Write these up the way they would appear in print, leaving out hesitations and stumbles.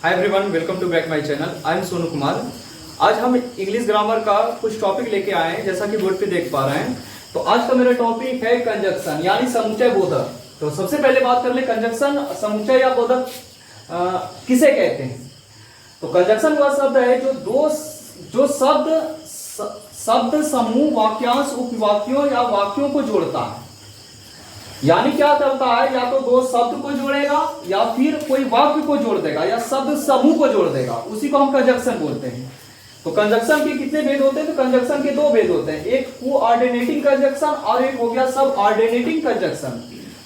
Hi everyone, welcome to back my channel. I am Sonu Kumar. आज हम English grammar का कुछ टॉपिक लेके आए हैं, जैसा कि बोर्ड पे देख पा रहे हैं। तो आज का मेरा टॉपिक है कंजक्शन यानी समुच्चय बोधक। तो सबसे पहले बात कर ले, कंजक्शन समुच्चय या बोधक किसे कहते हैं। तो कंजक्शन वह शब्द है जो शब्द समूह, वाक्यांश, उपवाक्यों या वाक्यों को जोड़ता है। यानी क्या करता है, या तो दो शब्द को जोड़ेगा या फिर कोई वाक्य को जोड़ देगा या शब्द समूह को जोड़ देगा, उसी को हम कंजक्शन बोलते हैं। तो कंजक्शन के कितने भेद होते हैं? तो कंजक्शन के दो भेद होते हैं, एक कोऑर्डिनेटिंग कंजक्शन और एक हो गया सब ऑर्डिनेटिंग कंजक्शन।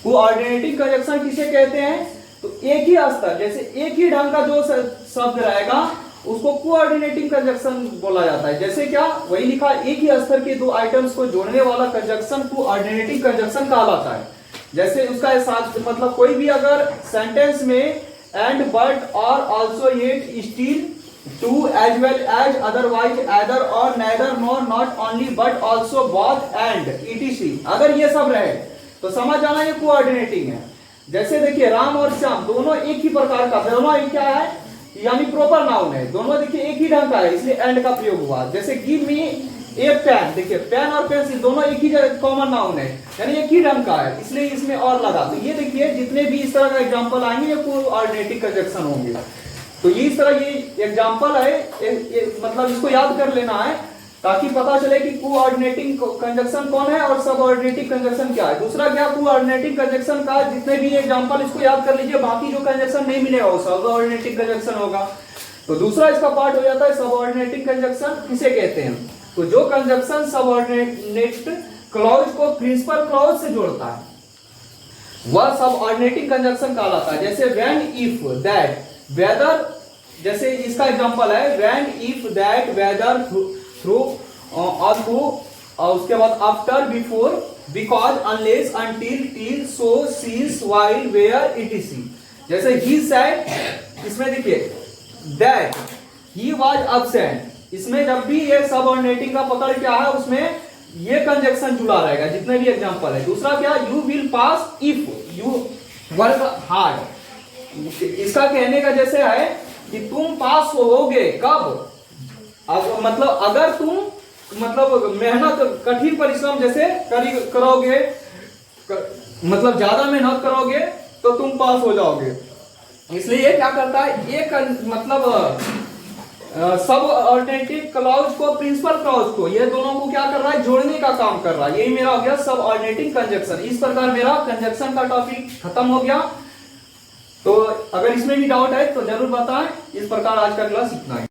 कोऑर्डिनेटिंग कंजक्शन किसे कहते हैं? तो एक ही स्तर, जैसे एक ही ढंग का जो शब्द रहेगा उसको कोऑर्डिनेटिंग कंजक्शन बोला जाता है। जैसे क्या, वही लिखा, एक ही स्तर के दो आइटम्स को जोड़ने वाला कंजक्शन कोऑर्डिनेटिंग कंजक्शन कहलाता है। जैसे उसका साथ मतलब कोई भी अगर सेंटेंस में and but or also yet still to as well as otherwise either or neither nor not only but also both and etc, अगर ये सब रहे तो समझ जाना ये कोऑर्डिनेटिंग है। जैसे देखिए, राम और श्याम दोनों एक ही प्रकार का, दोनों एक क्या है यानी प्रॉपर नाउन है, दोनों देखिए एक ही ढंग का है, इसलिए एंड का प्रयोग हुआ। जैसे गिव मी ए पेन, देखिए पेन और पेंसिल दोनों एक ही कॉमन नाउन है, यानी एक ही ढंग का है, इसलिए इसमें और लगा। तो ये देखिए जितने भी इस तरह का एग्जांपल आएंगे ये कोऑर्डिनेटिंग कंजक्शन होंगे। तो ये इस तरह ये एग्जांपल है, मतलब इसको याद कर लेना है ताकि पता चले कि कोऑर्डिनेटिंग कंजक्शन कौन है और सबऑर्डिनेटिंग कंजक्शन क्या है। दूसरा क्या, कोऑर्डिनेटिंग कंजक्शन का जितने भी एग्जांपल इसको याद कर लीजिए, बाकी जो कंजक्शन नहीं मिलेगा वो सबऑर्डिनेटिंग कंजक्शन होगा। तो दूसरा इसका पार्ट हो जाता है सबऑर्डिनेटिंग कंजक्शन किसे कहते हैं। तो जो कंजक्शन सबऑर्डिनेट क्लॉज को प्रिंसिपल क्लॉज से जोड़ता है वह सबऑर्डिनेटिंग कंजक्शन कहलाता है। जैसे व्हेन, इफ, दैट, वेदर, जैसे इसका एग्जांपल है when, if, that, whether, through, although, और उसके बाद after, before, because, unless, until, till, so, since, while, where, etc. जैसे ही सेड, इसमें देखिए दैट ही वाज एब्सेंट, इसमें जब भी ये सबऑर्डिनेटिंग का पकड़ क्या है उसमें ये कंजक्शन जुड़ा रहेगा जितने भी एग्जांपल है। दूसरा क्या, you will pass if you work hard, इसका कहने का जैसे है कि तुम पास होगे कब, मतलब अगर तुम मतलब मेहनत, कठिन परिश्रम जैसे करोगे, मतलब ज्यादा मेहनत करोगे तो तुम पास हो जाओगे। इसलिए ये क्या करता है, एक मतलब सब ऑर्डिनेटिव क्लॉज को प्रिंसिपल क्लॉज को, ये दोनों को क्या कर रहा है, जोड़ने का काम कर रहा है। यही मेरा हो गया सब ऑर्डिनेटिव कंजक्शन। इस प्रकार मेरा कंजक्शन का टॉपिक खत्म हो गया। तो अगर इसमें भी डाउट है तो जरूर बताएं। इस प्रकार आज का क्लास इतना है।